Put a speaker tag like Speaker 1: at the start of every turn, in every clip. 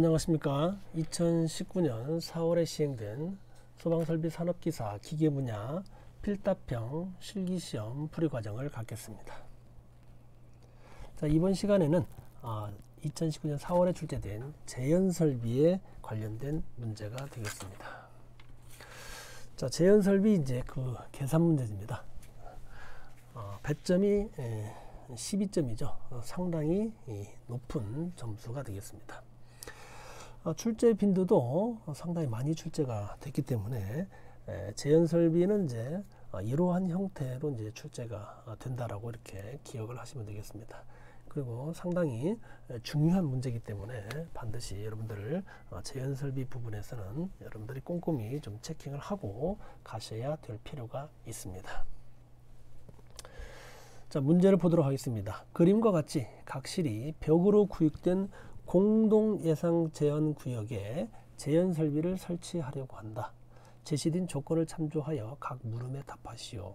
Speaker 1: 안녕하십니까. 2019년 4월에 시행된 소방설비 산업기사 기계 분야 필답형 실기시험 풀이 과정을 갖겠습니다. 자, 이번 시간에는 2019년 4월에 출제된 재현설비에 관련된 문제가 되겠습니다. 자, 재현설비 이제 그 계산 문제입니다. 배점이 12점이죠. 상당히 높은 점수가 되겠습니다. 출제 빈도도 상당히 많이 출제가 됐기 때문에 재현설비는 이제 이러한 형태로 이제 출제가 된다라고 이렇게 기억을 하시면 되겠습니다. 그리고 상당히 중요한 문제이기 때문에 반드시 여러분들 재현설비 부분에서는 여러분들이 꼼꼼히 좀 체킹을 하고 가셔야 될 필요가 있습니다. 자, 문제를 보도록 하겠습니다. 그림과 같이 각실이 벽으로 구획된 공동 예상 재현 구역에 재현 설비를 설치하려고 한다. 제시된 조건을 참조하여 각 물음에 답하시오.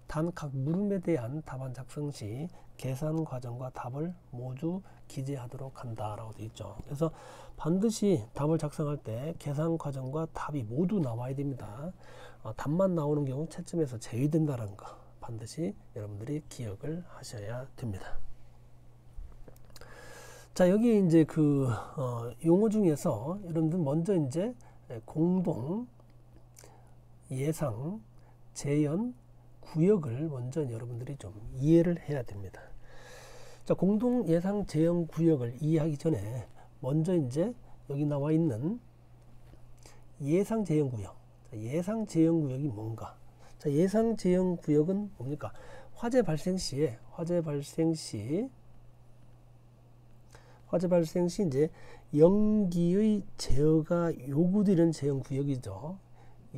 Speaker 1: 단 각 물음에 대한 답안 작성 시 계산 과정과 답을 모두 기재하도록 한다 라고 되어 있죠. 그래서 반드시 답을 작성할 때 계산 과정과 답이 모두 나와야 됩니다. 답만 나오는 경우 채점에서 제외된다는 거 반드시 여러분들이 기억을 하셔야 됩니다. 자, 여기 이제 그 용어 중에서 여러분들 먼저 이제 공동 예상 재현 구역을 먼저 여러분들이 좀 이해를 해야 됩니다. 자, 공동 예상 재현 구역을 이해하기 전에 먼저 이제 여기 나와 있는 예상 재현 구역. 자, 예상 재현 구역이 뭔가? 자, 예상 재현 구역은 뭡니까? 화재 발생 시 이제 연기의 제어가 요구되는 재현 구역이죠.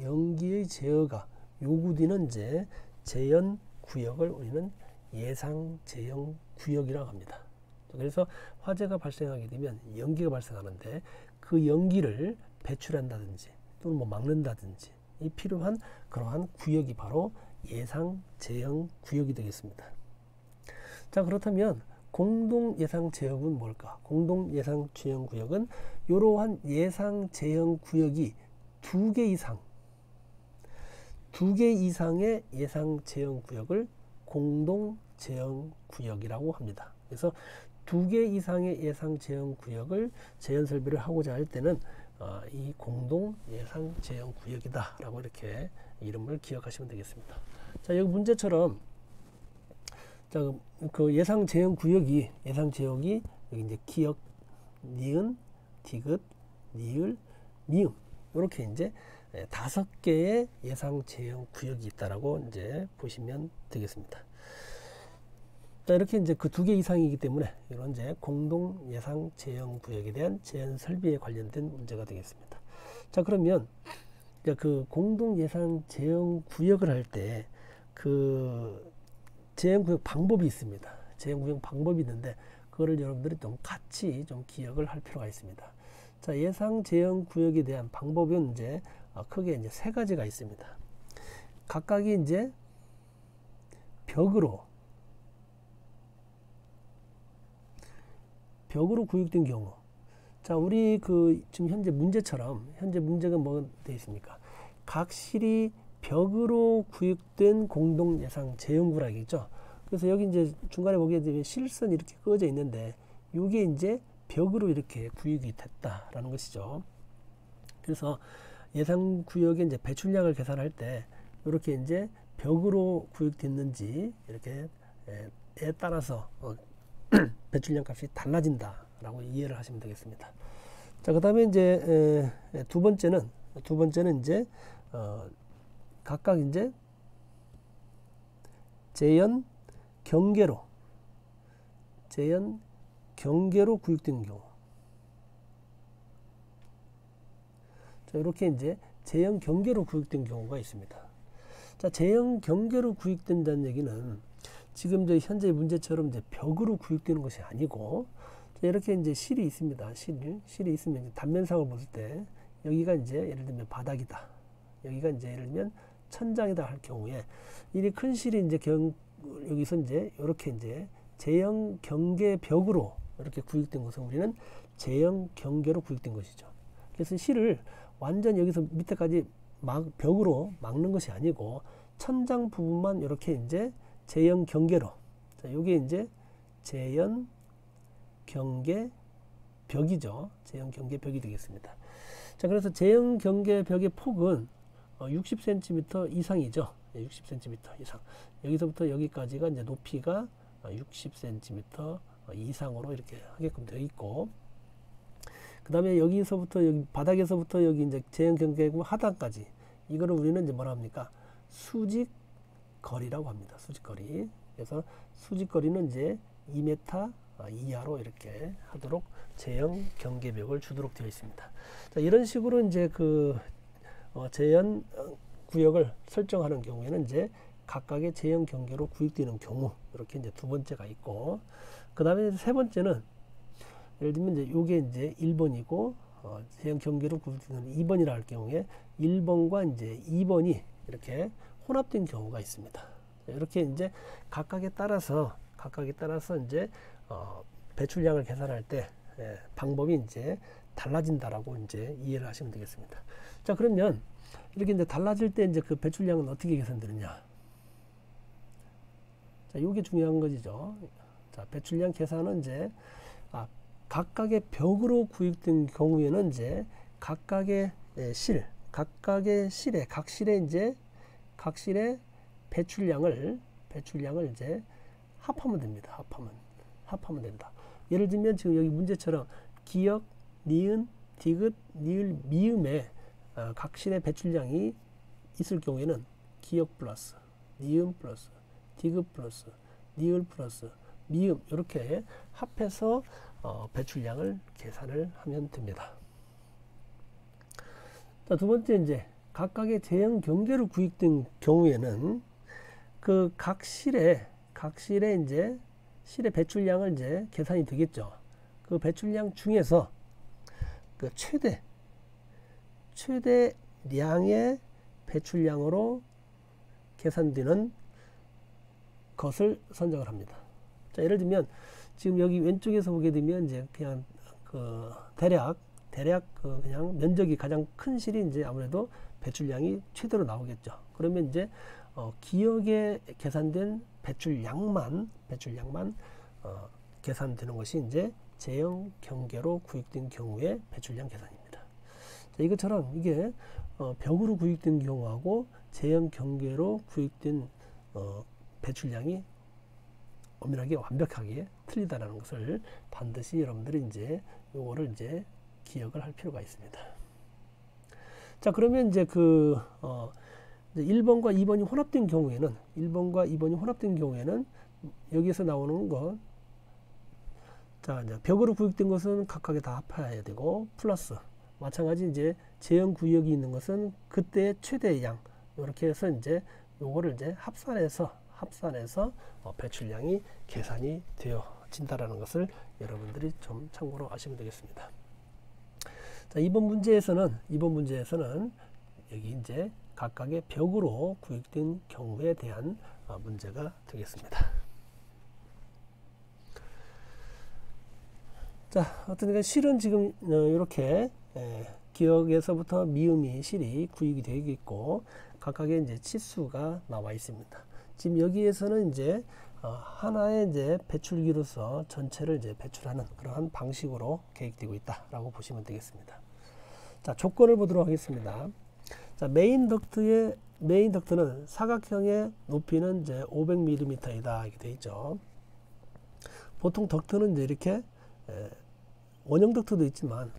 Speaker 1: 연기의 제어가 요구되는 이제 재현 구역을 우리는 예상 재현 구역이라고 합니다. 그래서 화재가 발생하게 되면 연기가 발생하는데 그 연기를 배출한다든지 또는 뭐 막는다든지 이 필요한 그러한 구역이 바로 예상 재현 구역이 되겠습니다. 자, 그렇다면 공동 예상 재현은 뭘까? 공동 예상 재현 구역은 이러한 예상 재현 구역이 두 개 이상의 예상 재현 구역을 공동 재현 구역이라고 합니다. 그래서 두 개 이상의 예상 재현 구역을 재현 설비를 하고자 할 때는 이 공동 예상 재현 구역이다 라고 이렇게 이름을 기억하시면 되겠습니다. 자, 여기 문제처럼 자, 그 예상 재현 구역이 여기 이제 기역, 니은, 디귿, 니을, 미음 이렇게 이제 5개의 예상 재현 구역이 있다라고 이제 보시면 되겠습니다. 자, 이렇게 이제 그 2개 이상이기 때문에 이런 이제 공동 예상 재현 구역에 대한 재현 설비에 관련된 문제가 되겠습니다. 자, 그러면 그 공동 예상 재현 구역을 할 때 그 재현 구역 방법이 있습니다. 재현 구역 방법이 있는데 그거를 여러분들이 좀 같이 좀 기억을 할 필요가 있습니다. 자, 예상 재현 구역에 대한 방법은 이제 크게 이제 3가지가 있습니다. 각각이 이제 벽으로 구역된 경우. 자, 우리 그 지금 현재 문제가 뭐 되어 있습니까? 각실이 벽으로 구역된 공동 예상 재현 구역이죠. 그래서 여기 이제 중간에 보게 되면 실선이 이렇게 꺼져 있는데 이게 이제 벽으로 이렇게 구역이 됐다라는 것이죠. 그래서 예상 구역의 이제 배출량을 계산할 때 이렇게 이제 벽으로 구역됐는지 이렇게 에 따라서 배출량 값이 달라진다라고 이해를 하시면 되겠습니다. 자, 그다음에 이제 두 번째는 이제 각각 이제 재현 경계로 구역된 경우. 자, 이렇게 이제 재현 경계로 구역된 경우가 있습니다. 자, 재현 경계로 구역된다는 얘기는 지금 저 현재 문제처럼 이제 벽으로 구역되는 것이 아니고 이렇게 이제 실이 있습니다. 실이 있으면 단면상을 봤을 때 여기가 이제 예를 들면 바닥이다. 여기가 이제 예를 들면 천장이다 할 경우에 이 큰 실이 이제 여기서 이제 이렇게 이제 재현 경계 벽으로 이렇게 구획된 것은 우리는 제형 경계로 구획된 것이죠. 그래서 실을 완전 여기서 밑에까지 벽으로 막는 것이 아니고 천장 부분만 이렇게 이제 제형 경계로, 자, 요게 이제 제형 경계 벽이죠. 제형 경계 벽이 되겠습니다. 자, 그래서 제형 경계 벽의 폭은 60cm 이상이죠. 60cm 이상. 여기서부터 여기까지가 이제 높이가 60cm 이상으로 이렇게 하게끔 되어 있고, 그 다음에 여기서부터 여기 바닥에서부터 여기 이제 제형 경계 하단까지, 이거를 우리는 이제 뭐라 합니까? 수직거리라고 합니다. 수직거리. 그래서 수직거리는 이제 2m 이하로 이렇게 하도록 제형 경계벽을 주도록 되어 있습니다. 자, 이런 식으로 이제 그 제형 구역을 설정하는 경우에는 이제 각각의 제형 경계로 구획되는 경우, 이렇게 이제 두 번째가 있고, 그 다음에 세 번째는 예를 들면 이제 요게 이제 1번이고 제형 경계로 구획되는 2번이라 할 경우에 1번과 이제 2번이 이렇게 혼합된 경우가 있습니다. 이렇게 이제 각각에 따라서 이제 배출량을 계산할 때 방법이 이제 달라진다라고 이제 이해를 하시면 되겠습니다. 자, 그러면 이렇게 이제 달라질 때 이제 그 배출량은 어떻게 계산되느냐? 자, 요게 중요한 것이죠. 자, 배출량 계산은 이제 각각의 벽으로 구획된 경우에는 이제 각각의 각 실에 이제 각 실의 배출량을 이제 합하면 됩니다. 합하면 된다. 예를 들면 지금 여기 문제처럼 기역, 니은, 디귿, 니을, 미음에 각 실의 배출량이 있을 경우에는 기역 플러스, 니은 플러스, 디귿 플러스, 니을 플러스, 미음, 이렇게 합해서 배출량을 계산을 하면 됩니다. 자, 두 번째 이제 각각의 제형 경계로 구획된 경우에는 그 각 실의 이제 실의 배출량을 이제 계산이 되겠죠. 그 배출량 중에서 그 최대량의 배출량으로 계산되는 것을 선정을 합니다. 자, 예를 들면 지금 여기 왼쪽에서 보게 되면 이제 그냥 그 대략 그 그냥 면적이 가장 큰 실이 이제 아무래도 배출량이 최대로 나오겠죠. 그러면 이제 기역에 계산된 배출량만 계산되는 것이 이제 제형 경계로 구획된 경우의 배출량 계산입니다. 자, 이것처럼 이게 벽으로 구획된 경우하고 제형 경계로 구획된 배출량이 엄밀하게 완벽하게 틀리다라는 것을 반드시 여러분들이 이제 요거를 이제 기억을 할 필요가 있습니다. 자, 그러면 이제 그 1번과 2번이 혼합된 경우에는 여기에서 나오는 것, 자, 이제 벽으로 구획된 것은 각각에 다 합해야 되고, 플러스 마찬가지 이제 제형 구역이 있는 것은 그때의 최대량, 이렇게 해서 이제 요거를 이제 합산해서 배출량이 계산이 되어진다라는 것을 여러분들이 좀 참고로 아시면 되겠습니다. 자, 이번 문제에서는 여기 이제 각각의 벽으로 구획된 경우에 대한 문제가 되겠습니다. 자, 어떤 실은 지금 이렇게 기역에서부터 미음이 실이 구획이 되어 있고 각각의 이제 치수가 나와 있습니다. 지금 여기에서는 이제 하나의 이제 배출기로서 전체를 이제 배출하는 그러한 방식으로 계획되고 있다라고 보시면 되겠습니다. 자, 조건을 보도록 하겠습니다. 자, 메인 덕트는 사각형의 높이는 이제 500mm이다 이렇게 되어 있죠. 보통 덕트는 이제 이렇게 원형 덕트도 있지만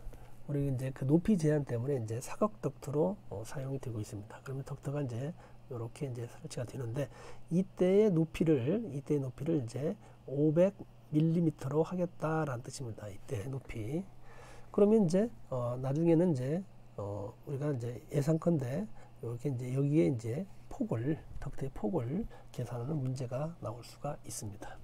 Speaker 1: 우리 이제 그 높이 제한 때문에 이제 사각 덕트로 사용이 되고 있습니다. 그러면 덕트가 이제 이렇게 이제 설치가 되는데 이때의 높이를 이제 500mm로 하겠다라는 뜻입니다. 이때 높이. 그러면 이제 나중에는 이제 우리가 이제 예상컨대 이렇게 이제 여기에 이제 덕트의 폭을 계산하는 문제가 나올 수가 있습니다.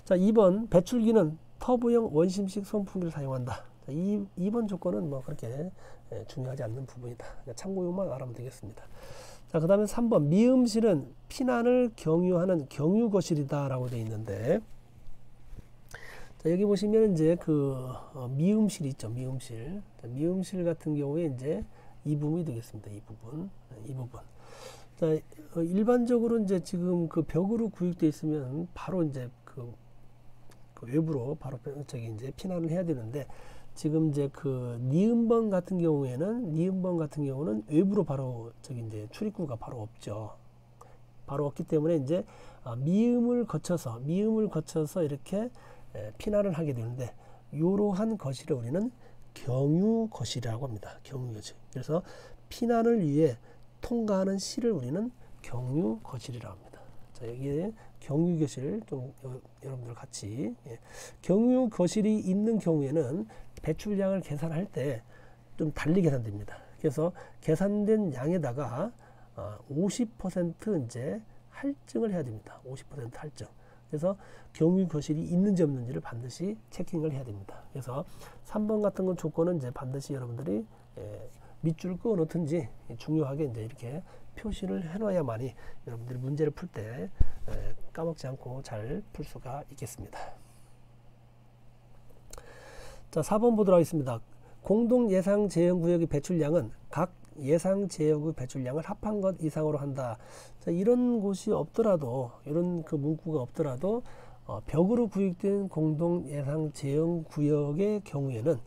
Speaker 1: 자, 2번 배출기는 터보형 원심식 선풍기를 사용한다. 자, 2번 조건은 뭐 그렇게 중요하지 않는 부분이다. 참고용만 알아면 되겠습니다. 자, 그 다음에 3번 미음실은 피난을 경유하는 경유거실이다 라고 되어 있는데, 자, 자, 여기 보시면 이제 그 미음실 있죠. 미음실. 자, 미음실 같은 경우에 이제 이 부분이 되겠습니다. 이 부분. 이 부분. 자, 일반적으로 이제 지금 그 벽으로 구획되어 있으면 바로 이제 그 외부로 바로 저기 이제 피난을 해야 되는데, 지금 이제 그 니은번 같은 경우는 외부로 바로 저기 이제 출입구가 바로 없죠. 바로 없기 때문에 이제 미음을 거쳐서 이렇게 피난을 하게 되는데, 이러한 거실을 우리는 경유 거실이라고 합니다. 경유 거실. 그래서 피난을 위해 통과하는 실을 우리는 경유 거실이라고 합니다. 자, 여기에 경유 거실 좀 여러분들 같이, 경유 거실이 있는 경우에는 배출량을 계산할 때 좀 달리 계산됩니다. 그래서 계산된 양에다가 50% 이제 할증을 해야 됩니다. 50% 할증. 그래서 경유 거실이 있는지 없는지를 반드시 체킹을 해야 됩니다. 그래서 3번 같은 건 조건은 이제 반드시 여러분들이 밑줄을 그어 놓든지 중요하게 이제 이렇게 표시를 해놔야만이 여러분들이 문제를 풀 때 까먹지 않고 잘 풀 수가 있겠습니다. 자, 4번 보도록 하겠습니다. 공동 예상 제한 구역의 배출량은 각 예상 제어구 배출량을 합한 것 이상으로 한다. 자, 이런 곳이 없더라도, 이런 그 문구가 없더라도 벽으로 구획된 공동 예상 제한 구역의 경우에는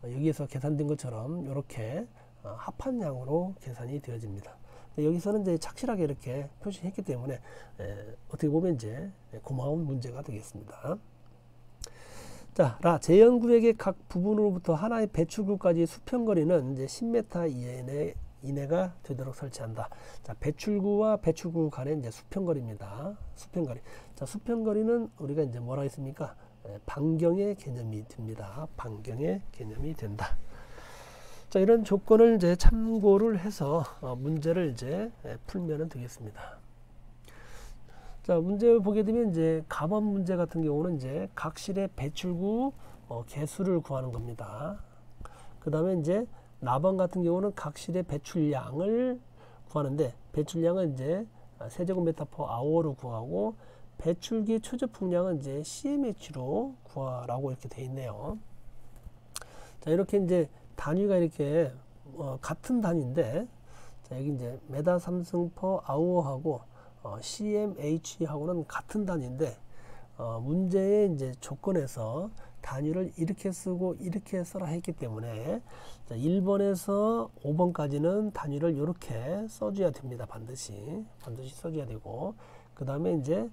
Speaker 1: 여기에서 계산된 것처럼 이렇게 합한 양으로 계산이 되어집니다. 여기서는 이제 착실하게 이렇게 표시했기 때문에 어떻게 보면 이제 고마운 문제가 되겠습니다. 자, 제연구역의 각 부분으로부터 하나의 배출구까지 수평거리는 이제 10m 이내가 되도록 설치한다. 자, 배출구와 배출구 간의 이제 수평거리입니다. 수평거리. 자, 수평거리는 우리가 이제 뭐라 했습니까? 반경의 개념이 됩니다. 반경의 개념이 된다. 자, 이런 조건을 이제 참고를 해서 문제를 이제 풀면 되겠습니다. 자, 문제 보게 되면 이제 가번 문제 같은 경우는 이제 각 실의 배출구 개수를 구하는 겁니다. 그 다음에 이제 나번 같은 경우는 각 실의 배출량을 구하는데, 배출량은 이제 세제곱미터 per hour로 구하고, 배출기 초저풍량은 이제 CMH로 구하라고 이렇게 되어 있네요. 자, 이렇게 이제 단위가 이렇게 같은 단위인데, 자, 여기 이제 메다 삼승 per hour하고 CMH하고는 같은 단위인데, 문제의 이제 조건에서 단위를 이렇게 쓰고 이렇게 써라 했기 때문에, 자, 1번에서 5번까지는 단위를 이렇게 써줘야 됩니다. 반드시 써줘야 되고, 그 다음에 이제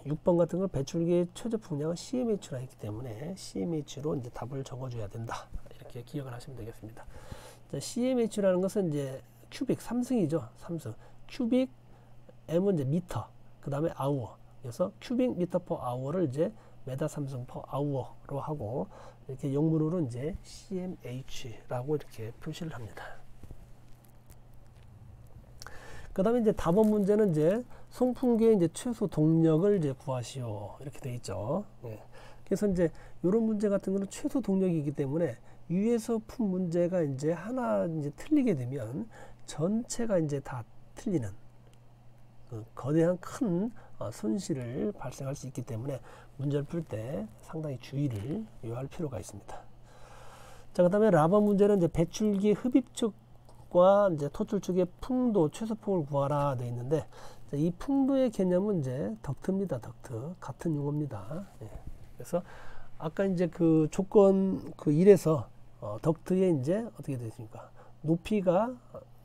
Speaker 1: 6번 같은 걸 배출기의 최저풍량은 CMH로 했기 때문에 CMH로 이제 답을 적어줘야 된다. 이렇게 기억을 하시면 되겠습니다. 자, CMH라는 것은 이제 큐빅, 삼승이죠. 삼승. 큐빅, M은 이제 미터, 그 다음에 아워. 그래서 큐빅 미터 per hour를 이제 메다 삼승 per hour로 하고, 이렇게 영문으로 이제 CMH라고 이렇게 표시를 합니다. 그 다음에 이제 다번 문제는 이제 송풍기의 이제 최소 동력을 이제 구하시오. 이렇게 되어 있죠. 예. 그래서 이제 이런 문제 같은 거는 최소 동력이기 때문에 위에서 푼 문제가 이제 하나 이제 틀리게 되면 전체가 이제 다 틀리는 거대한 큰 손실을 발생할 수 있기 때문에 문제를 풀 때 상당히 주의를 요할 필요가 있습니다. 자, 그 다음에 라번 문제는 이제 배출기 흡입 측과 이제 토출 측의 풍도 최소폭을 구하라 되어 있는데, 이 풍도의 개념은 이제 덕트입니다. 덕트. 같은 용어입니다. 예. 그래서 아까 이제 그 조건 그 1에서 덕트에 이제 어떻게 되십니까? 높이가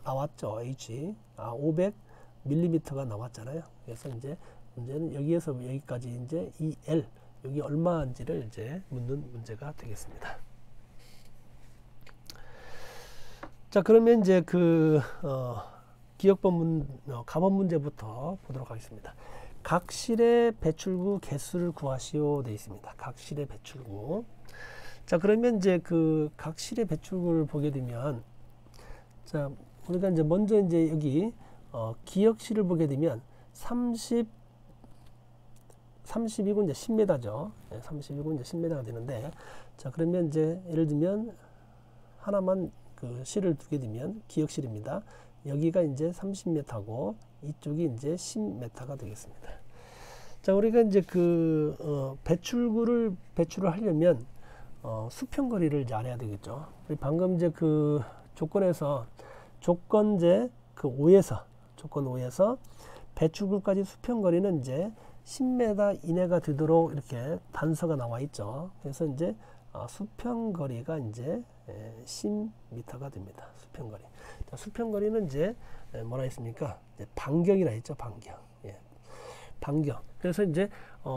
Speaker 1: 나왔죠. H. 500mm가 나왔잖아요. 그래서 이제 문제는 여기에서 여기까지 이제 이 L, 여기 얼마인지를 이제 묻는 문제가 되겠습니다. 자, 그러면 이제 그 기억번 가번 문제부터 보도록 하겠습니다. 각 실의 배출구 개수를 구하시오 되어 있습니다. 각 실의 배출구. 자, 그러면 이제 그 각 실의 배출구를 보게 되면, 자, 우리가 이제 먼저 이제 여기 기역실을 보게 되면 30이고 이제 10m죠. 30이고 이제 10m가 되는데, 자, 그러면 이제 예를 들면 하나만 그 실을 두게 되면 기역실입니다. 여기가 이제 30m고 이쪽이 이제 10m가 되겠습니다. 자, 우리가 이제 배출구를 배출을 하려면 수평거리를 이제 알아야 되겠죠. 우리 방금 이제 그 조건에서 조건제 조건 5에서 배출구까지 수평거리는 이제 10m 이내가 되도록 이렇게 단서가 나와 있죠. 그래서 이제 수평거리가 이제 10m가 됩니다. 수평거리. 자, 수평거리는 이제 뭐라 했습니까? 이제 반경이라 했죠. 반경. 예. 반경. 그래서 이제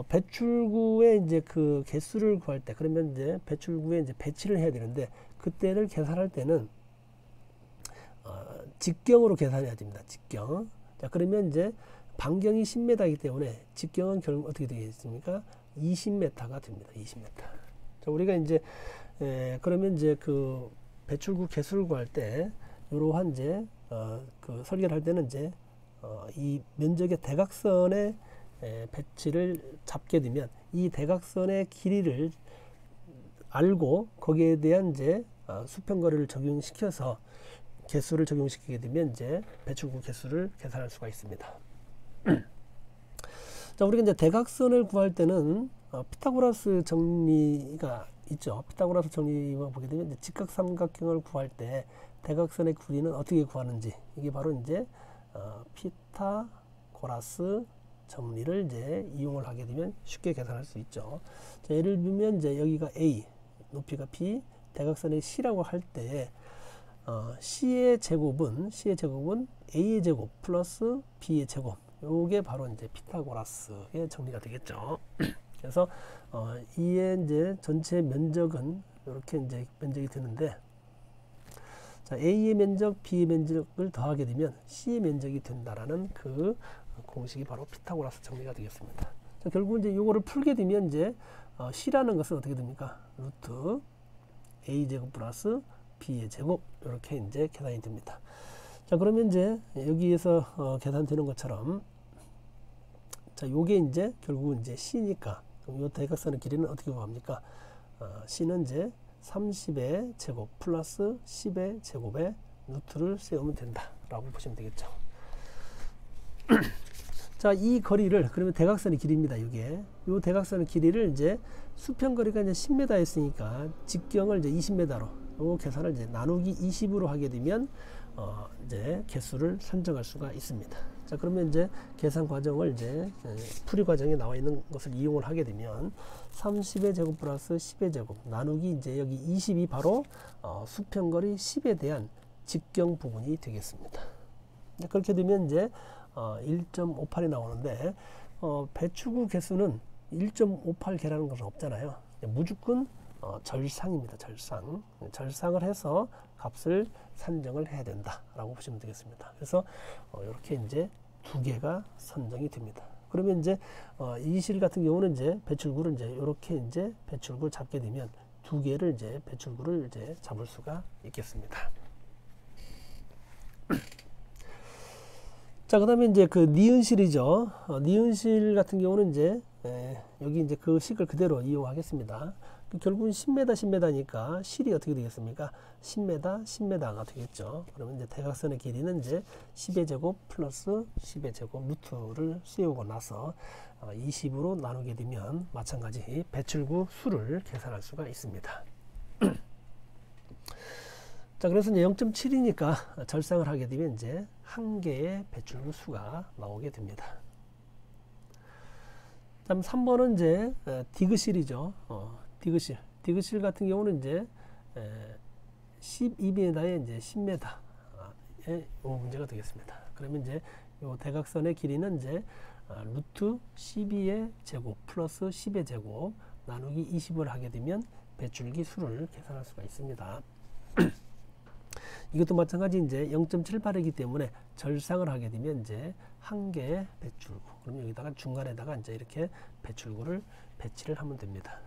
Speaker 1: 배출구의 이제 그 개수를 구할 때, 그러면 이제 배출구에 이제 배치를 해야 되는데, 그때를 계산할 때는 직경으로 계산해야 됩니다. 직경. 자, 그러면 이제 반경이 10m이기 때문에 직경은 결국 어떻게 되겠습니까? 20m가 됩니다. 20m. 자, 우리가 이제 그러면 이제 그 배출구 개수를 구할 때 이러한 이제 그 설계를 할 때는 이제 이 면적의 대각선의 배치를 잡게 되면 이 대각선의 길이를 알고 거기에 대한 이제 수평거리를 적용시켜서 개수를 적용시키게 되면 이제 배출구 개수를 계산할 수가 있습니다. 자, 우리가 이제 대각선을 구할 때는 피타고라스 정리가 있죠. 피타고라스 정리만 보게 되면 이제 직각삼각형을 구할 때 대각선의 길이는 어떻게 구하는지, 이게 바로 이제 피타고라스 정리를 이제 이용을 하게 되면 쉽게 계산할 수 있죠. 자, 예를 들면 이제 여기가 A, 높이가 B, 대각선의 C라고 할 때 C의 제곱은 A의 제곱 플러스 B의 제곱. 요게 바로 이제 피타고라스의 정리가 되겠죠. 그래서 이의 이제 전체 면적은 이렇게 이제 면적이 되는데, 자, A의 면적, B의 면적을 더하게 되면 C의 면적이 된다라는 그 공식이 바로 피타고라스 정리가 되겠습니다. 자, 결국 이제 요거를 풀게 되면 이제 C라는 것은 어떻게 됩니까? 루트 A 제곱 플러스 B의 제곱, 이렇게 이제 계산이 됩니다. 자, 그러면 이제 여기에서 계산되는 것처럼, 자, 요게 이제 결국은 이제 C니까, 그럼 요 대각선의 길이는 어떻게 구합니까? C는 이제 30의 제곱 플러스 10의 제곱에 루트를 세우면 된다라고 보시면 되겠죠. 자, 이 거리를, 그러면 대각선의 길이입니다. 이게 요 대각선의 길이를 이제 수평거리가 이제 10m였으니까 직경을 이제 20m로 요 계산을 이제 나누기 20으로 하게 되면 이제 개수를 산정할 수가 있습니다. 자, 그러면 이제 계산 과정을 이제 풀이 과정에 나와 있는 것을 이용을 하게 되면 30의 제곱 플러스 10의 제곱 나누기 이제 여기 20이 바로 수평거리 10에 대한 직경 부분이 되겠습니다. 그렇게 되면 이제 1.58이 나오는데 배출구 개수는 1.58개라는 것은 없잖아요. 무조건 절상입니다. 절상을 해서 값을 산정을 해야 된다라고 보시면 되겠습니다. 그래서 이렇게 이제 두 개가 선정이 됩니다. 그러면 이제 이 실 같은 경우는 이제 배출구를 이제 이렇게 이제 배출구를 잡게 되면 두 개를 이제 배출구를 이제 잡을 수가 있겠습니다. 자, 그다음에 이제 그 니은실이죠. 니은실 같은 경우는 이제 여기 이제 그 식을 그대로 이용하겠습니다. 결국은 10m니까 실이 어떻게 되겠습니까? 10m가 되겠죠. 그러면 이제 대각선의 길이는 이제 10의 제곱 플러스 10의 제곱 루트를 씌우고 나서 20으로 나누게 되면 마찬가지 배출구 수를 계산할 수가 있습니다. 자, 그래서 이제 0.7이니까 절상을 하게 되면 이제 한 개의 배출구 수가 나오게 됩니다. 다음 3번은 이제 디귿실이죠. 디귿실 같은 경우는 이제 12m에 이제 10m의 문제가 되겠습니다. 그러면 이제 요 대각선의 길이는 이제 루트 12의 제곱 플러스 10의 제곱 나누기 20을 하게 되면 배출기 수를 계산할 수가 있습니다. 이것도 마찬가지 이제 0.78이기 때문에 절상을 하게 되면 이제 한 개의 배출구. 그럼 여기다가 중간에다가 이제 이렇게 배출구를 배치를 하면 됩니다.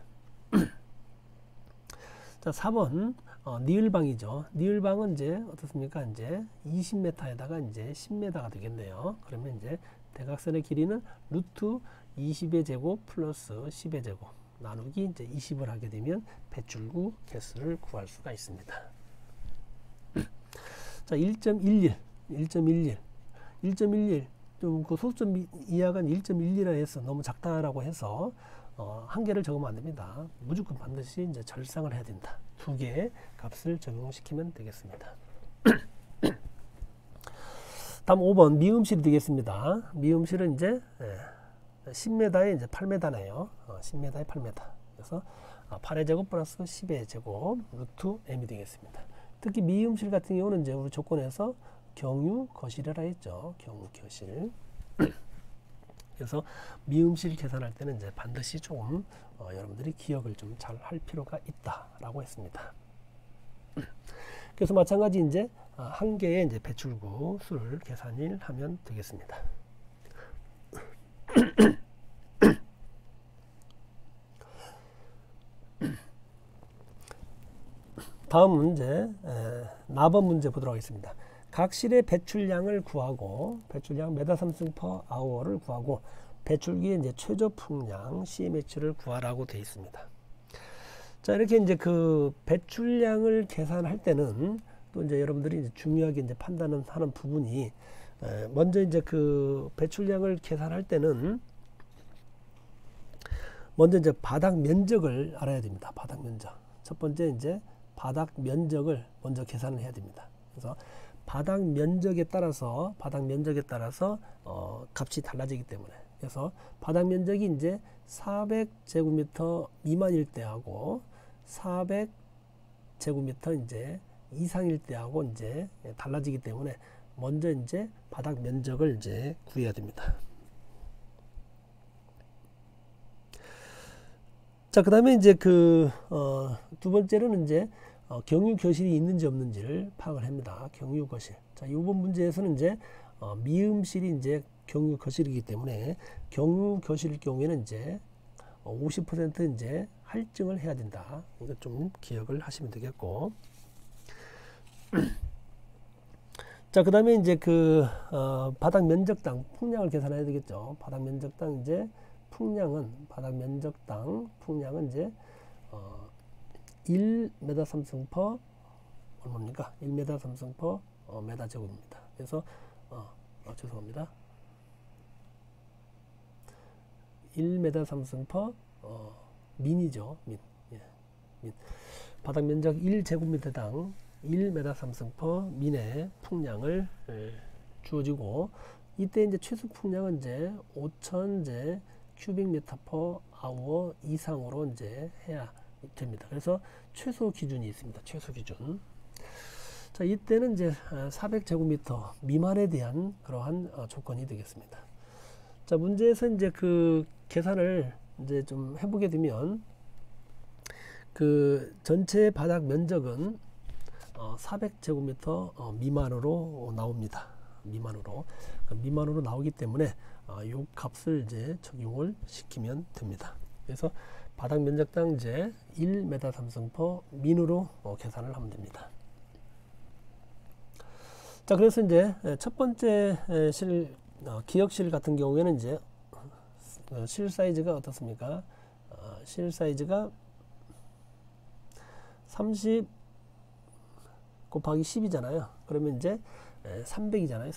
Speaker 1: 자, 4번 니을방이죠. 니을방은 이제 어떻습니까? 이제 20m에다가 이제 10m가 되겠네요. 그러면 이제 대각선의 길이는 루트 20의 제곱 플러스 10의 제곱 나누기 이제 20을 하게 되면 배출구 개수를 구할 수가 있습니다. 자, 1.11 좀 그 소수점 이하가 1.12라 해서 너무 작다라고 해서 한계를 적으면 안 됩니다. 무조건 반드시 이제 절상을 해야 된다. 두 개의 값을 적용시키면 되겠습니다. 다음 5번 미음실이 되겠습니다. 미음실은 이제 10m에 이제 8m네요. 10m에 8m. 그래서 8의 제곱 플러스 10의 제곱 루트 m이 되겠습니다. 특히 미음실 같은 경우는 이제 우리 조건에서 경유 거실이라 했죠. 경유 거실. 그래서 미음실 계산할 때는 이제 반드시 조금 여러분들이 기억을 좀 잘 할 필요가 있다라고 했습니다. 그래서 마찬가지 이제 한 개의 이제 배출구 수를 계산을 하면 되겠습니다. 다음 문제, 나번 문제 보도록 하겠습니다. 각 실의 배출량을 구하고, 배출량 m3/h를 구하고, 배출기의 이제 최저 풍량 CMH를 구하라고 되어 있습니다. 자, 이렇게 이제 그 배출량을 계산할 때는 또 이제 여러분들이 이제 중요하게 이제 판단하는 부분이, 먼저 이제 그 배출량을 계산할 때는 먼저 이제 바닥 면적을 알아야 됩니다. 바닥 면적. 첫 번째 이제 바닥 면적을 먼저 계산을 해야 됩니다. 그래서 바닥 면적에 따라서 값이 달라지기 때문에, 그래서 바닥 면적이 이제 400제곱미터 미만일 때하고 400제곱미터 이제 이상일 때하고 이제 달라지기 때문에 먼저 이제 바닥 면적을 이제 구해야 됩니다. 자, 그 다음에 이제 그 두 번째로는 이제 경유 거실이 있는지 없는지를 파악을 합니다. 경유 거실. 자, 이번 문제에서는 이제 미음실이 이제 경유 거실이기 때문에 경유 거실일 경우에는 이제 50% 이제 할증을 해야 된다. 이거 좀 기억을 하시면 되겠고. 자, 그 다음에 이제 그 바닥 면적당 풍량을 계산해야 되겠죠. 바닥 면적당 이제 풍량은 바닥 면적당 풍량은 이제 1m 삼성 퍼 얼마입니까? 1m 삼성 퍼 메다 제곱입니다. 그래서 죄송합니다. 1m 삼성 퍼 민이죠. 민. 예. 민. 바닥 면적 1제곱미터당 1m 삼성 퍼 민의 풍량을 주어지고, 이때 이제 최소 풍량은 이제 5,000 이제 큐빅미터 퍼 아워 이상으로 이제 해야 됩니다. 그래서 최소 기준이 있습니다. 최소 기준. 자, 이때는 이제 400제곱미터 미만에 대한 그러한 조건이 되겠습니다. 자, 문제에서 이제 그 계산을 이제 좀 해보게 되면 그 전체 바닥 면적은 400제곱미터 미만으로 나옵니다. 미만으로 나오기 때문에 요 값을 이제 적용을 시키면 됩니다. 그래서 바닥 면적당 이제 1m 삼성 퍼 민으로 계산을 하면 됩니다. 자, 그래서 이제 첫 번째 기역실 같은 경우에는 이제 실 사이즈가 어떻습니까? 실 사이즈가 30 곱하기 10이잖아요. 그러면 이제 300이잖아요.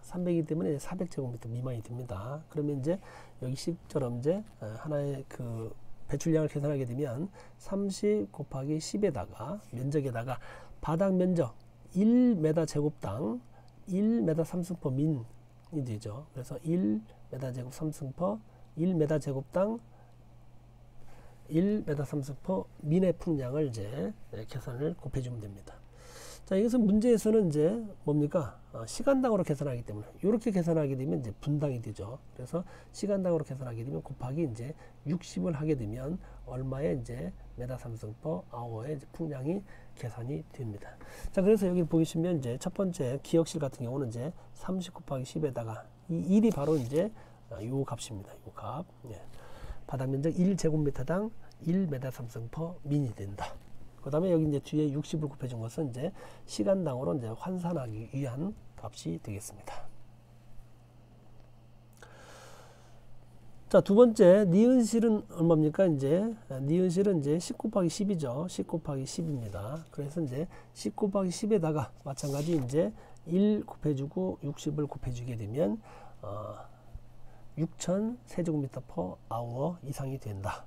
Speaker 1: 300이기 때문에 400제곱미터 미만이 됩니다. 그러면 이제 여기 식처럼 이제 하나의 그 배출량을 계산하게 되면 30 곱하기 10에다가 면적에다가 바닥 면적 1m 제곱당 1m 삼승퍼 민이 되죠. 그래서 1m 제곱 삼승퍼 1m 제곱당 1m 삼승퍼 민의 풍량을 이제 계산을 곱해주면 됩니다. 자, 이것은 문제에서는 이제 뭡니까? 시간당으로 계산하기 때문에 이렇게 계산하게 되면 이제 분당이 되죠. 그래서 시간당으로 계산하게 되면 곱하기 이제 60을 하게 되면 얼마의 이제 메다 삼승퍼 아워의 이제 풍량이 계산이 됩니다. 자, 그래서 여기 보시면 이제 첫 번째 기역실 같은 경우는 이제 30 곱하기 10에다가 이 1이 바로 이제 요 값입니다. 요 값. 예. 바닥 면적 1제곱미터당 1m 삼승퍼 민이 된다. 그 다음에 여기 이제 뒤에 60을 곱해준 것은 이제 시간당으로 이제 환산하기 위한 값이 되겠습니다. 자, 두 번째, 니은실은 얼마입니까? 이제, 니은실은 이제 10 곱하기 10이죠. 10 곱하기 10입니다. 그래서 이제 10 곱하기 10에다가 마찬가지 이제 1 곱해주고 60을 곱해주게 되면 6000 세제곱미터 per hour 이상이 된다.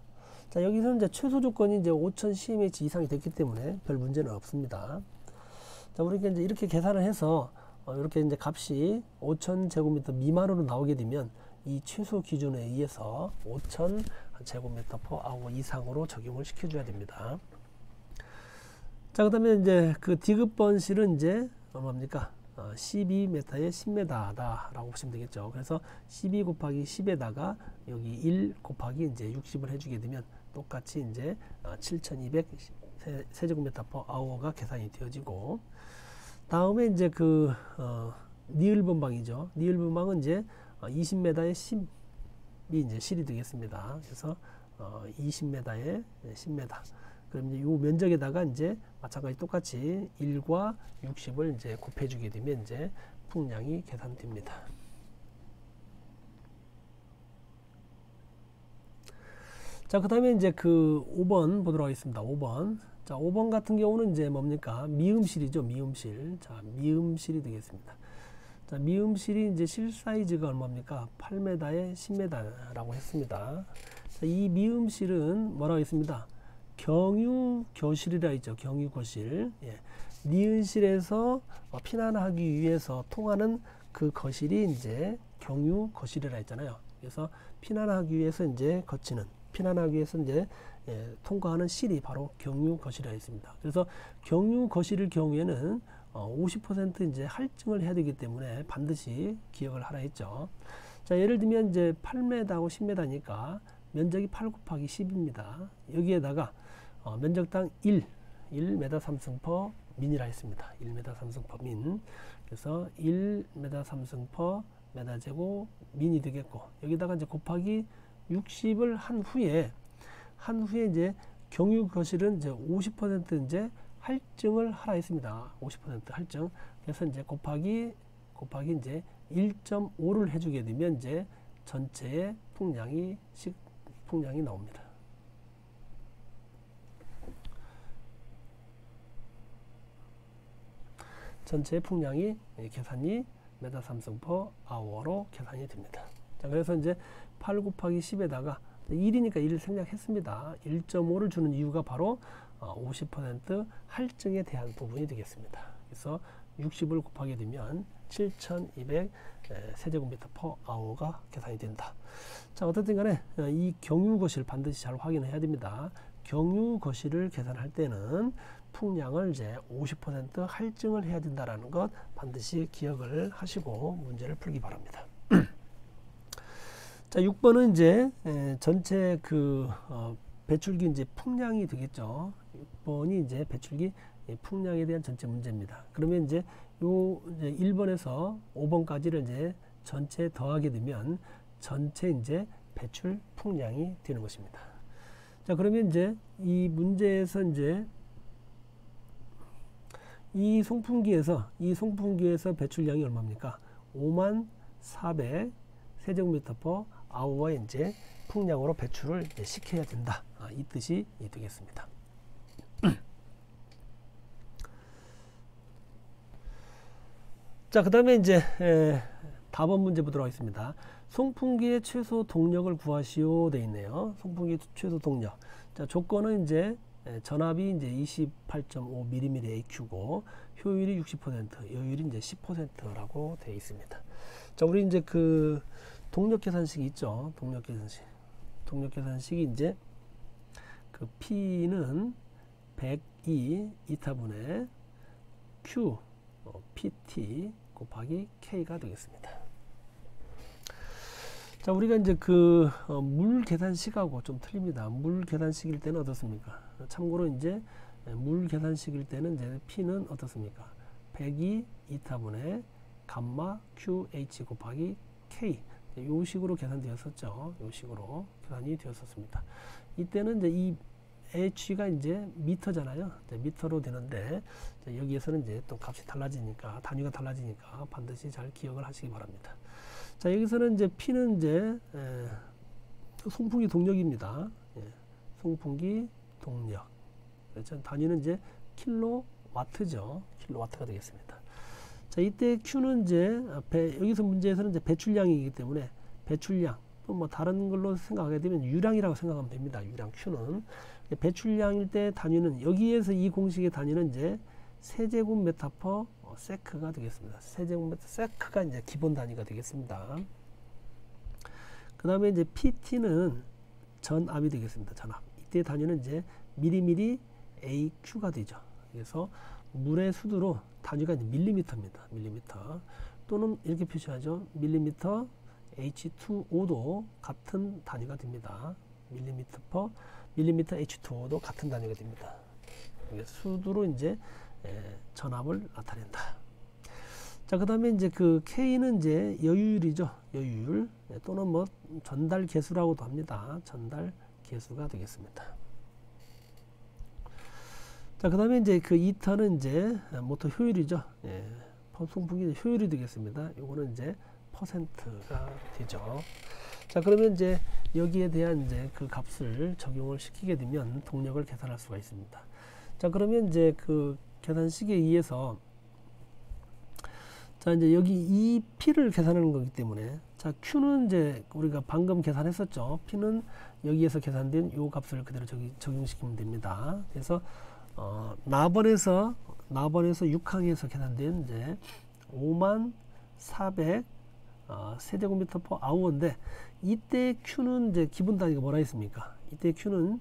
Speaker 1: 자, 여기서는 이제 최소 조건이 이제 5000 CMH 이상이 됐기 때문에 별 문제는 없습니다. 자, 우리가 이제 이렇게 계산을 해서 이렇게 이제 값이 5000 제곱미터 미만으로 나오게 되면 이 최소 기준에 의해서 5000 제곱미터 per hour 이상으로 적용을 시켜줘야 됩니다. 자, 그 다음에 이제 그 디귿번실은 이제 얼마입니까? 12m에 10m다 라고 보시면 되겠죠. 그래서 12 곱하기 10에다가 여기 1 곱하기 이제 60을 해주게 되면 똑같이 이제 7200 세제곱미터 per hour가 계산이 되어지고, 다음에 이제 그 니을분방이죠. 니을분방은 이제 20m에 10이 이제 실이 되겠습니다. 그래서 20m에 10m. 그럼 이제 요 면적에다가 이제 마찬가지 똑같이 1과 60을 이제 곱해주게 되면 이제 풍량이 계산됩니다. 자, 그 다음에 이제 그 5번 보도록 하겠습니다. 5번. 자, 5번 같은 경우는 이제 뭡니까? 미음실이죠. 미음실. 자, 미음실이 되겠습니다. 자, 미음실이 이제 실 사이즈가 얼마입니까? 8m에 10m라고 했습니다. 자, 이 미음실은 뭐라고 했습니다? 경유교실이라 했죠. 경유거실. 예. 니은실에서 피난하기 위해서 통하는 그 거실이 이제 경유거실이라 했잖아요. 그래서 피난하기 위해서 이제 거치는, 피난하기 위해서 이제 통과하는 실이 바로 경유거실이라 했습니다. 그래서 경유거실일 경우에는 50% 이제 할증을 해야 되기 때문에 반드시 기억을 하라 했죠. 자, 예를 들면 이제 8m하고 10m니까 면적이 8 곱하기 10입니다. 여기에다가 면적당 1m 3승 per 민이라 했습니다. 1m 3승 per 민. 그래서 1m 3승 per 메다 제곱 민이 되겠고, 여기다가 이제 곱하기 60을 한 후에 이제 경유 거실은 이제 50% 이제 할증을 하라 했습니다. 50% 할증. 그래서 이제 곱하기 이제 1.5를 해주게 되면 이제 전체의 풍량이 나옵니다. 전체 풍량이 계산이 메다 3승 per hour로 계산이 됩니다. 자, 그래서 이제 8 곱하기 10에다가 1이니까 1을 생략했습니다. 1.5를 주는 이유가 바로 50% 할증에 대한 부분이 되겠습니다. 그래서 60을 곱하게 되면 7200 세제곱미터 per hour가 계산이 된다. 자, 어쨌든 간에 이 경유거실 반드시 잘 확인해야 됩니다. 경유거실을 계산할 때는 풍량을 이제 50% 할증을 해야 된다라는 것 반드시 기억을 하시고 문제를 풀기 바랍니다. 자, 6번은 이제 전체 그 배출기 이제 풍량이 되겠죠. 6번이 이제 배출기 풍량에 대한 전체 문제입니다. 그러면 이제 요 이제 1번에서 5번까지를 이제 전체 더하게 되면 전체 이제 배출 풍량이 되는 것입니다. 자, 그러면 이제 이 문제에서 이제 이 송풍기에서 배출량이 얼마입니까? 5400 세제곱미터 per hour에 이제 풍량으로 배출을 이제 시켜야 된다. 이 뜻이 되겠습니다. 자, 그 다음에 이제 답원 문제 보도록 하겠습니다. 송풍기의 최소 동력을 구하시오 돼 있네요. 송풍기 최소 동력. 자, 조건은 이제 전압이 이제 28.5mm AQ고 효율이 60%, 여율이 이제 10%라고 되어 있습니다. 자, 우리 이제 그 동력 계산식이 있죠. 동력 계산식이 이제 그 P는 102 이타분의 Q PT 곱하기 K가 되겠습니다. 자, 우리가 이제 그 물 계산식하고 좀 틀립니다. 물 계산식일 때는 어떻습니까? 참고로 이제 물 계산식일 때는 이제 P는 어떻습니까? 102 이타분의 감마 QH 곱하기 K, 요 식으로 계산되었었죠. 요 식으로 계산이 되었었습니다. 이때는 이제 이 H가 이제 미터잖아요. 이제 미터로 되는데 여기에서는 이제 또 값이 달라지니까, 단위가 달라지니까 반드시 잘 기억을 하시기 바랍니다. 자, 여기서는 이제 P는 이제 송풍기 동력입니다. 송풍기 동력. 그렇죠? 단위는 이제 킬로와트죠. 킬로와트가 되겠습니다. 자, 이때 Q는 이제 여기서 문제에서는 이제 배출량이기 때문에 배출량 또 뭐 다른 걸로 생각하게 되면 유량이라고 생각하면 됩니다. 유량 Q는 배출량일 때 단위는 여기에서 이 공식의 단위는 이제 세제곱미터 퍼 세크가 되겠습니다. 세제곱미터 세크가 이제 기본 단위가 되겠습니다. 그 다음에 이제 PT는 전압이 되겠습니다. 전압. 이때 단위는 이제 미리미리 AQ가 되죠. 그래서 물의 수두로 단위가 이제 밀리미터입니다. 밀리미터. 또는 이렇게 표시하죠. 밀리미터 H2O도 같은 단위가 됩니다. 밀리미터 H2O도 같은 단위가 됩니다. 수두로 이제 전압을 나타낸다. 자, 그 다음에 이제 그 K는 이제 여유율이죠. 여유율. 또는 뭐 전달 계수라고도 합니다. 전달 계수가 되겠습니다. 자, 그 다음에 이제 그 2터는 이제 모터 효율이죠. 송풍기 효율이 되겠습니다. 요거는 이제 퍼센트가 되죠. 자, 그러면 이제 여기에 대한 이제 그 값을 적용을 시키게 되면 동력을 계산할 수가 있습니다. 자, 그러면 이제 그 계산식에 의해서 자, 이제 여기 이 P를 계산하는 거기 때문에 자, Q는 이제 우리가 방금 계산했었죠. P는 여기에서 계산된 요 값을 그대로 적용시키면 됩니다. 그래서 나번에서 6항에서 계산된 이제 5400 세제곱미터 퍼 아워인데 이때 Q는 이제 기본 단위가 뭐라 했습니까? 이때 Q는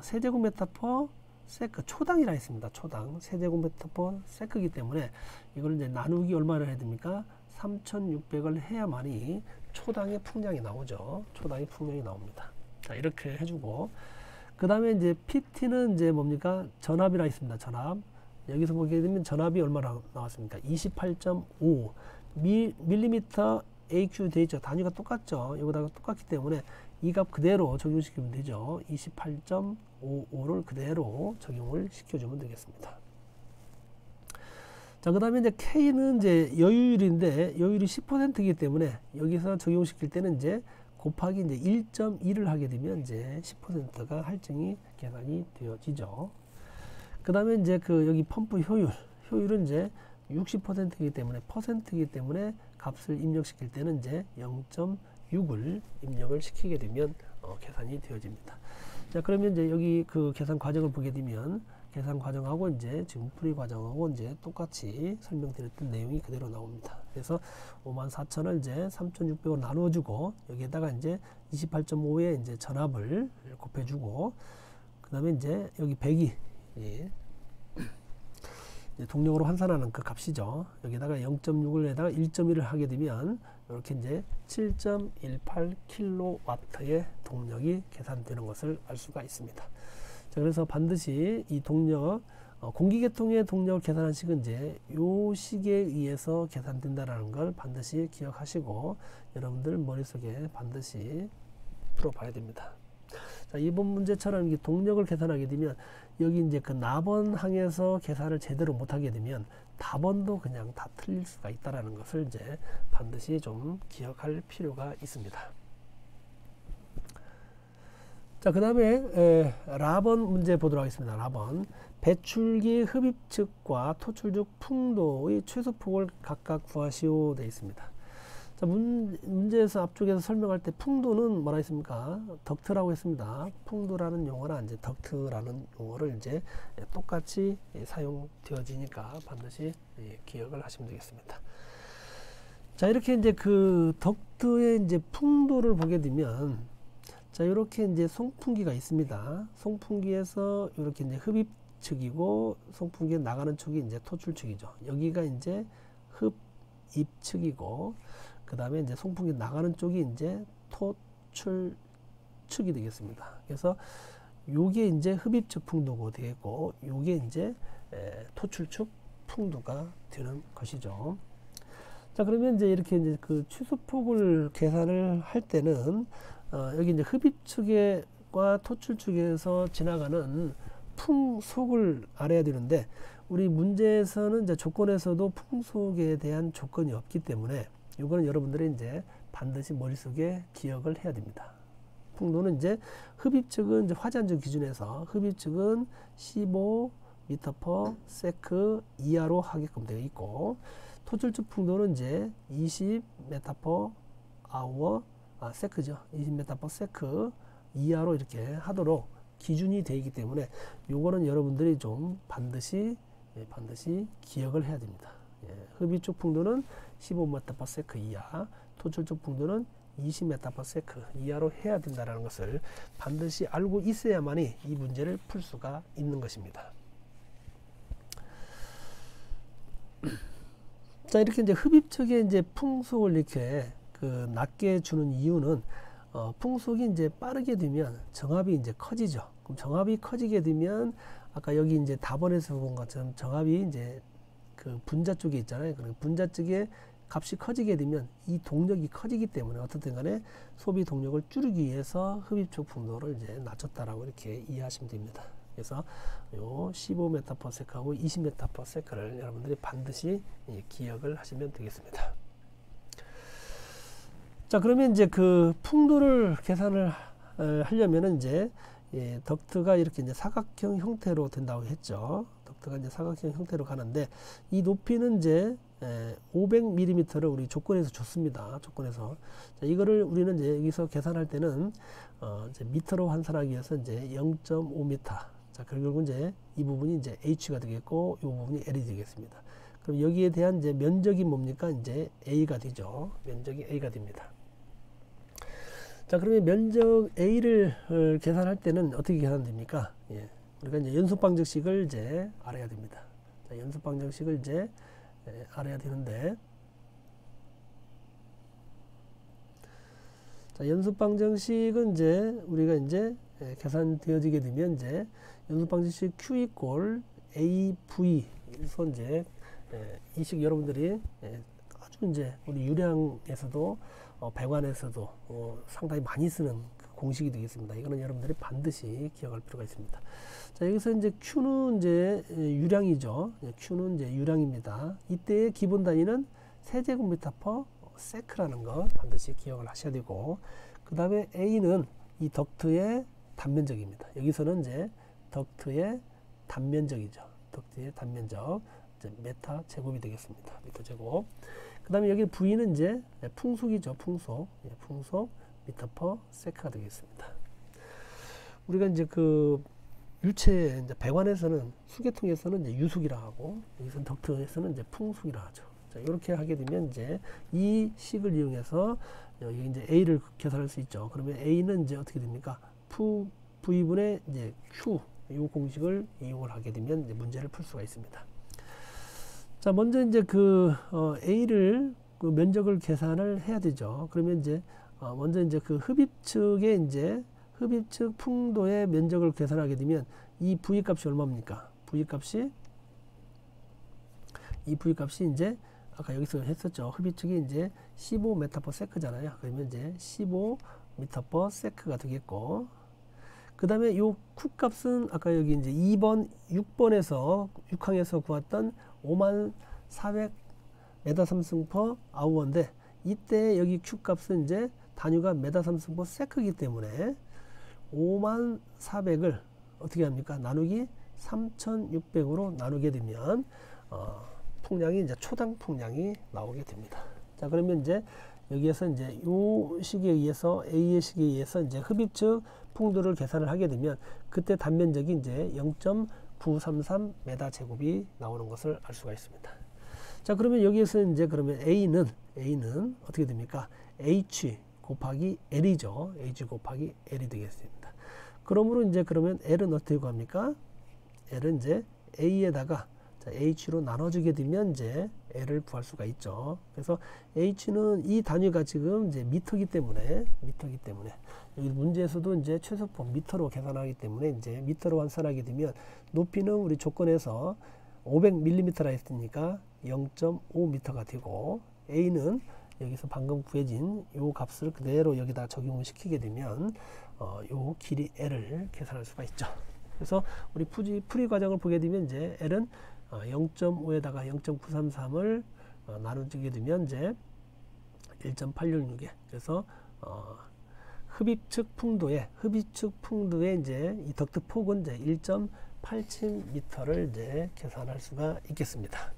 Speaker 1: 세제곱미터 퍼 세크 초당이라 했습니다. 초당 세제곱미터 퍼 세크이기 때문에 이걸 이제 나누기 얼마를 해야 됩니까? 3600을 해야만이 초당의 풍량이 나오죠. 초당의 풍량이 나옵니다. 자, 이렇게 해주고 그 다음에 이제 PT는 이제 뭡니까? 전압이라 했습니다. 전압. 여기서 보게 되면 전압이 얼마나 나왔습니까? 28.5 밀리미터 AQ 되어 있죠. 단위가 똑같죠. 여기다가 똑같기 때문에 이 값 그대로 적용시키면 되죠. 28.55를 그대로 적용을 시켜주면 되겠습니다. 자, 그 다음에 이제 K는 이제 여유율인데 여유율이 10%이기 때문에 여기서 적용시킬 때는 이제 곱하기 이제 1.2를 하게 되면 이제 10%가 할증이 계산이 되어지죠. 그 다음에 이제 그 여기 펌프 효율은 이제 60%이기 때문에 퍼센트이기 때문에 값을 입력시킬 때는 이제 0.6을 입력을 시키게 되면 계산이 되어집니다. 자, 그러면 이제 여기 그 계산 과정을 보게 되면 계산 과정하고 이제 지금 풀이 과정하고 이제 똑같이 설명드렸던 내용이 그대로 나옵니다. 그래서 54,000을 이제 3,600으로 나누어주고 여기에다가 이제 28.5에 이제 전압을 곱해주고 그 다음에 이제 여기 100이 동력으로 환산하는 그 값이죠. 여기다가 0.6을 에다가 1.1을 하게 되면 이렇게 이제 7.18kW의 동력이 계산되는 것을 알 수가 있습니다. 자, 그래서 반드시 이 동력, 공기계통의 동력을 계산한 식은 이제 요 식에 의해서 계산된다라는 걸 반드시 기억하시고 여러분들 머릿속에 반드시 풀어봐야 됩니다. 자, 이번 문제처럼 이게 동력을 계산하게 되면 여기 이제 그 나번항에서 계산을 제대로 못하게 되면 답원도 그냥 다 틀릴 수가 있다라는 것을 이제 반드시 좀 기억할 필요가 있습니다. 자, 그 다음에 라번 문제 보도록 하겠습니다. 라번 배출기 흡입측과 토출축 풍도의 최소폭을 각각 구하시오 되어 있습니다. 자, 문제에서 앞쪽에서 설명할 때 풍도는 뭐라 했습니까? 덕트라고 했습니다. 풍도라는 용어나 이제 덕트라는 용어를 이제 똑같이 사용되어지니까 반드시 기억을 하시면 되겠습니다. 자, 이렇게 이제 그 덕트의 이제 풍도를 보게 되면 자, 이렇게 이제 송풍기가 있습니다. 송풍기에서 이렇게 이제 흡입측이고 송풍기에 나가는 축이 이제 토출축이죠. 여기가 이제 흡입측이고 그 다음에 이제 송풍기 나가는 쪽이 이제 토출축이 되겠습니다. 그래서 요게 이제 흡입측 풍도가 되겠고 요게 이제 토출축 풍도가 되는 것이죠. 자, 그러면 이제 이렇게 이제 그 취소폭을 계산을 할 때는 여기 이제 흡입측과 토출축에서 지나가는 풍속을 알아야 되는데 우리 문제에서는 이제 조건에서도 풍속에 대한 조건이 없기 때문에 이거는 여러분들이 이제 반드시 머릿속에 기억을 해야 됩니다. 풍도는 이제 흡입측은 이제 화재안전 기준에서 흡입측은 15 m/s 이하로 하게끔 되어 있고, 토출적 풍도는 이제 20m/h, 세크죠. 20m/s 이하로 이렇게 하도록 기준이 되어 있기 때문에 요거는 여러분들이 좀 반드시 기억을 해야 됩니다. 흡입적 풍도는 15m/s 이하, 토출적 풍도는 20m/s 이하로 해야 된다는 것을 반드시 알고 있어야만이 이 문제를 풀 수가 있는 것입니다. 자, 이렇게 이제 흡입측의 이제 풍속을 이렇게 낮게 주는 이유는 풍속이 이제 빠르게 되면 정압이 이제 커지죠. 그럼 정압이 커지게 되면 아까 여기 이제 답원에서 본 것처럼 정압이 이제 그 분자 쪽에 있잖아요. 그 분자 쪽에 값이 커지게 되면 이 동력이 커지기 때문에 어떻든 간에 소비 동력을 줄이기 위해서 흡입축 풍도를 이제 낮췄다라고 이렇게 이해하시면 됩니다. 그래서 요 15m/s하고 20m/s를 여러분들이 반드시 기억을 하시면 되겠습니다. 자, 그러면 이제 그 풍도를 계산을 하려면은 이제 덕트가 이렇게 이제 사각형 형태로 된다고 했죠. 덕트가 이제 사각형 형태로 가는데 이 높이는 이제 500mm를 우리 조건에서 줬습니다. 조건에서. 자, 이거를 우리는 이제 여기서 계산할 때는 이제 미터로 환산하기 위해서 이제 0.5m. 자, 결국은 이제 이 부분이 이제 H가 되겠고 이 부분이 L이 되겠습니다. 그럼 여기에 대한 이제 면적이 뭡니까? 이제 A가 되죠. 면적이 A가 됩니다. 자, 그러면 면적 A를 계산할 때는 어떻게 계산됩니까? 우리가 이제 연속방정식을 이제 알아야 됩니다. 자, 연속방정식을 이제 알아야 되는데, 자, 연속방정식은 이제 우리가 이제 계산되어지게 되면 이제 연속방정식 Q 이꼴 AV, 그래서 이제 이 식 여러분들이 아주 이제 우리 유량에서도 배관에서도 상당히 많이 쓰는 그 공식이 되겠습니다. 이거는 여러분들이 반드시 기억할 필요가 있습니다. 자, 여기서 이제 Q는 이제 유량이죠. Q는 이제 유량입니다. 이때의 기본 단위는 세제곱미터/s라는 거 반드시 기억을 하셔야 되고, 그 다음에 A는 이 덕트의 단면적입니다. 여기서는 이제 덕트의 단면적이죠. 덕트의 단면적 이제 메타 제곱이 되겠습니다. 미터 제곱. 그 다음에 여기 V는 이제 풍속이죠. 풍속. 풍속 미터/s가 되겠습니다. 우리가 이제 그 유체 이제 배관에서는 수계통에서는 이제 유속이라 하고 여기서 덕트에서는 이제 풍속이라 하죠. 자, 이렇게 하게 되면 이제 이 식을 이용해서 여기 이제 A를 계산할 수 있죠. 그러면 A는 이제 어떻게 됩니까? V분의 이제 Q 이 공식을 이용을 하게 되면 이제 문제를 풀 수가 있습니다. 자, 먼저 이제 그 A를 그 면적을 계산을 해야 되죠. 그러면 이제 먼저 이제 그 흡입측의 이제 흡입측 풍도의 면적을 계산하게 되면 이 V 값이 얼마입니까? 이 V 값이 이제 아까 여기서 했었죠. 흡입측이 이제 15m/s잖아요. 그러면 이제 15m/s가 되겠고, 그 다음에 요 Q 값은 아까 여기 이제 2번, 6번에서 6항에서 구했던 54,000m3승/h인데 이때 여기 Q 값은 이제 단위가 m3승/s이기 때문에 54,000을 어떻게 합니까? 나누기 3,600으로 나누게 되면 풍량이 이제 초당 풍량이 나오게 됩니다. 자, 그러면 이제 여기에서 이제 요 식에 의해서 A의 식에 의해서 이제 흡입측 풍도를 계산을 하게 되면 그때 단면적이 이제 0.933m 제곱이 나오는 것을 알 수가 있습니다. 자, 그러면 여기에서 이제 그러면 A는 어떻게 됩니까? H 곱하기 L이죠. H 곱하기 L이 되겠습니다. 그러므로 이제 그러면 L은 어떻게 구합니까? L은 이제 A에다가 H로 나눠주게 되면 이제 L을 구할 수가 있죠. 그래서 H는 이 단위가 지금 이제 미터기 때문에 여기 문제에서도 이제 최소폭 미터로 계산하기 때문에 이제 미터로 환산하게 되면 높이는 우리 조건에서 500mm라 했으니까 0.5m가 되고, A는 여기서 방금 구해진 요 값을 그대로 여기다 적용을 시키게 되면 요 길이 L을 계산할 수가 있죠. 그래서 우리 풀이 과정을 보게 되면 이제 L은 0.5에다가 0.933을 나눠주게 되면 이제 1.866에 그래서 흡입측 풍도의 이제 이 덕트 폭은 이제 8,000m를 이제 계산할 수가 있겠습니다.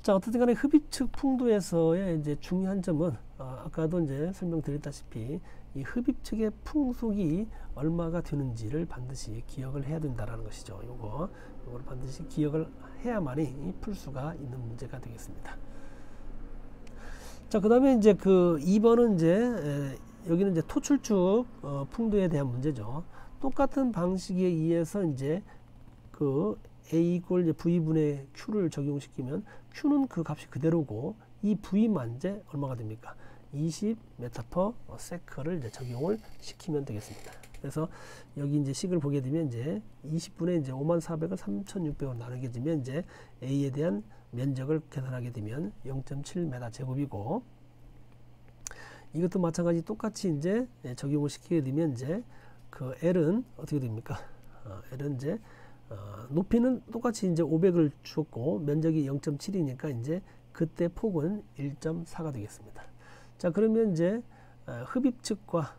Speaker 1: 자, 어떻든 간에 흡입측 풍도에서의 이제 중요한 점은 아까도 이제 설명드렸다시피 이 흡입측의 풍속이 얼마가 되는지를 반드시 기억을 해야 된다는 것이죠. 요걸 반드시 기억을 해야만이 풀 수가 있는 문제가 되겠습니다. 자, 그 다음에 이제 그 2번은 이제 여기는 이제 토출축 풍도에 대한 문제죠. 똑같은 방식에 의해서 이제 그 A 이꼴 V분의 Q를 적용시키면 Q는 그 값이 그대로고 이 V만 이제 얼마가 됩니까? 20m/s를 이제 적용을 시키면 되겠습니다. 그래서 여기 이제 식을 보게 되면 이제 20분의 이제 54,000을 3,600으로 나누게 되면 이제 A에 대한 면적을 계산하게 되면 0.7m 제곱이고 이것도 마찬가지 똑같이 이제 적용을 시키게 되면 이제 그 L은 어떻게 됩니까? L은 이제 높이는 똑같이 이제 500을 주었고 면적이 0.7이니까 이제 그때 폭은 1.4가 되겠습니다. 자, 그러면 이제 흡입측과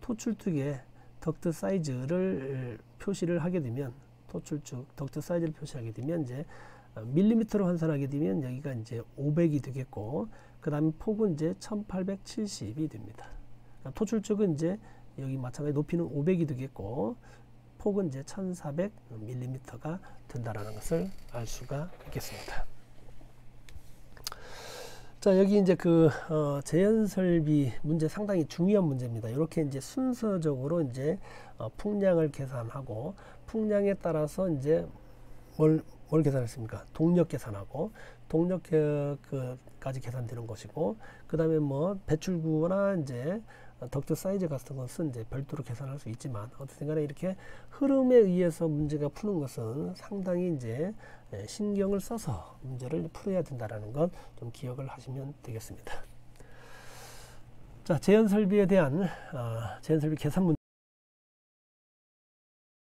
Speaker 1: 토출축의 덕트 사이즈를 표시를 하게 되면 토출축 덕트 사이즈를 표시하게 되면 이제 밀리미터로 환산하게 되면 여기가 이제 500이 되겠고 그 다음에 폭은 이제 1870이 됩니다. 그러니까 토출축은 이제 여기 마찬가지 높이는 500이 되겠고 폭은 이제 1400mm가 된다라는 것을 알 수가 있겠습니다. 자, 여기 이제 그 재현설비 문제 상당히 중요한 문제입니다. 이렇게 이제 순서적으로 이제 풍량을 계산하고 풍량에 따라서 이제 뭘 계산했습니까? 동력 계산하고 동력까지 계산되는 것이고 그 다음에 뭐 배출구나 이제 덕트 사이즈 같은 것은 이제 별도로 계산할 수 있지만 어쨌든 간에 이렇게 흐름에 의해서 문제가 푸는 것은 상당히 이제 신경을 써서 문제를 풀어야 된다라는 것 좀 기억을 하시면 되겠습니다. 자, 재현설비에 대한 재현설비 계산 문제